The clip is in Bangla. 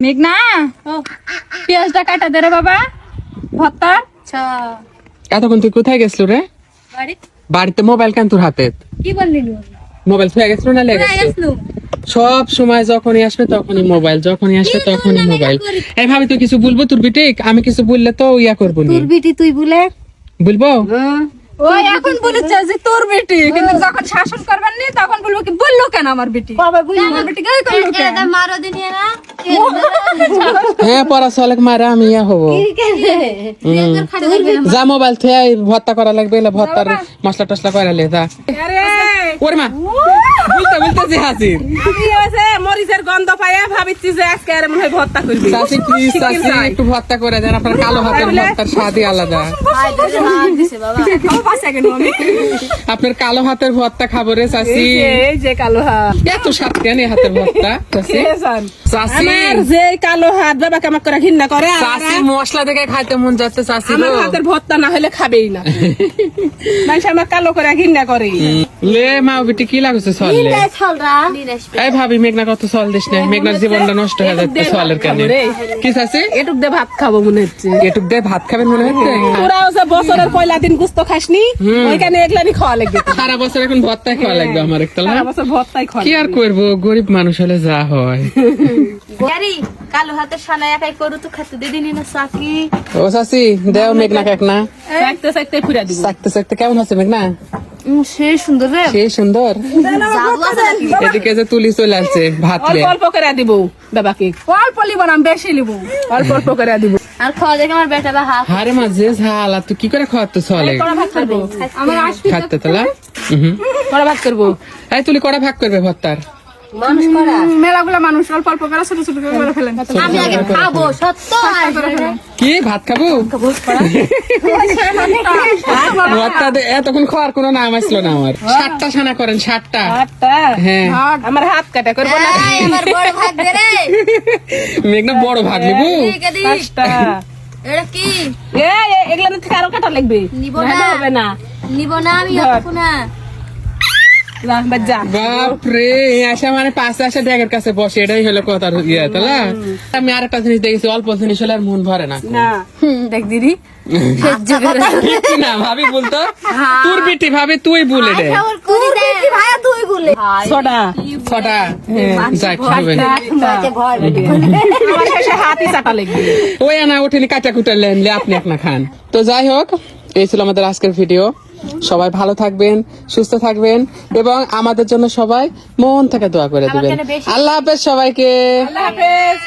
মেঘনা পেঁয়াজটা কাটা দে রে বাবা ভর্তা। এতক্ষণ তুই কোথায় গেছিল রে? বাড়িতে মোবাইল কেন তোর হাতে? কি বললি? মোবাইল থুয়ে গেছিল না লেগে গেছিল? সব সময় যখনই আসবে তখনই মোবাইল, যখনই আসবে তখনই মোবাইল। এই ভাবি তুই কিছু বলবো তোর বিটিক? আমি কিছু বললে তো ইয়া করবো নি। তোর বেটি তুই বলে বলবো ওই এখন বলেছে যে তোর বেটি, কিন্তু যখন শাসন করবেন নি তখন বলবো কি বললো কেন আমার বেটি? বাবা বলি আমার বেটি গায়ে করলো কেন? মারো দিনিয়া না হ্যাঁ পড়া চলেক মারা আমি ইয়া হবো। যা মোবাইল থুয়ে ভর্তা করা লাগবে, এলে ভর্তার মশলা টসলা করা লে যা। ওরে মা বলতে বলতে যে হাসির মরিচের গন্ধ পাইয়া ভাবিছি যে আজকে আর মনে হয় ভর্তা করবি। চাচি প্লিজ চাচি একটু ভর্তা করে দেন, আপনার কালো হাতের ভর্তার স্বাদই আলাদা। আপনার কালো হাতের ভর্তা খাবো রে চাচি। এই যে কালো হাত, এত স্বাদ কেন এই হাতের ভর্তা চাচি? চাচি আমার যে কালো হাত বাবা কামাক করে ঘৃণা করে, আর চাচি মশলা দেখে খাইতে মন যাচ্ছে চাচি আমার হাতের ভর্তা না হলে খাবেই না। মানুষ আমার কালো করে ঘৃণা করে। লে মা বিটি কি লাগছে চললে? এই ভাবি মেঘনা কত চল দিস না, মেঘনার জীবনটা নষ্ট হয়ে যাচ্ছে চলের কেন? কি চাচি এটুক দিয়ে ভাত খাবো মনে হচ্ছে। এটুক দিয়ে ভাত খাবেন মনে হচ্ছে? তোরা যে বছরের পয়লা দিন গুস্ত খাসনি, ওইখানে এগুলানি খাওয়া লাগবে। সারা বছর এখন ভর্তাই খাওয়া লাগবে আমার একতলা। সারা বছর ভর্তাই খাওয়া কি আর করবো, গরিব মানুষ হলে যা হয়। কালো হাতের সানা একাই করু তো খেতে দিদিনি না চাকি। ও চাচি দেও মেঘনা কেক না চাইতে চাইতে ফুরা দিব। চাকতে চাকতে কেমন আছে মেঘনা? সে সুন্দর রে, সেই সুন্দর। জাদু আছে নাকি? এদিকে যে তুলি চলে আসছে ভাত লে। অল্প অল্প করে দিব বাবাকে, অল্প লিব না বেশি লিব। অল্প অল্প করে দিব। আর খাওয়া দেখে আমার বেটা বা হাত হারে মা যে ঝাল, আর তুই কি করে খাওয়াতে চলে? কড়া ভাত করবো, আমার আসবি খাতে তোলা কড়া ভাত করবো। এই তুলি কড়া ভাগ করবে ভর্তার? মানুষ করা। মেলাগুলা মানুষ অল্প অল্প করে ছোট ছোট করে ফেলেন। আমি আগে খাবো সত্য কি ভাত খাবো? ভর্তা এতক্ষণ খাওয়ার কোনো নাম আসলো না আমার। 7টা ছানা করেন 7টা। হাতটা হ্যাঁ আমার হাত কাটা করবো না। আমার বড় ভাগ দে রে। মেঘনা বড় ভাগ নিবো। এদিকে দি। 5টা। এটা কি এগুলা থেকে আরো কাটা লাগবে। নিব নাহলে না। হবে না। নিব না আমি ধর। আপু না। যা, বাজ্জা। বাপরে আসা মানে 5 আসা ড্যাগের কাছে বসে, এটাই হলো কথা ইয়ে তালা। আমি আরেকটা জিনিস দেখেছি, অল্প জিনিস হলে আর মন ভরে না। না দেখ দিদি কি না ভাবি বলতো তোর বিটি ভাবি তুই বলে দে তুই দে ভাই তুই বলে। ছটা। 6টা যাই খাবে আমার শেষে হাতই চাটা লাগবে। ওই আনা উঠেনি কাটা কুটা লেনলে আপনি এক না খান। তো যাই হোক এই ছিল আমাদের আজকের ভিডিও। সবাই ভালো থাকবেন, সুস্থ থাকবেন এবং আমাদের জন্য সবাই মন থেকে দোয়া করে দিবেন। আল্লাহ হাফেজ সবাইকে। আল্লাহ হাফেজ।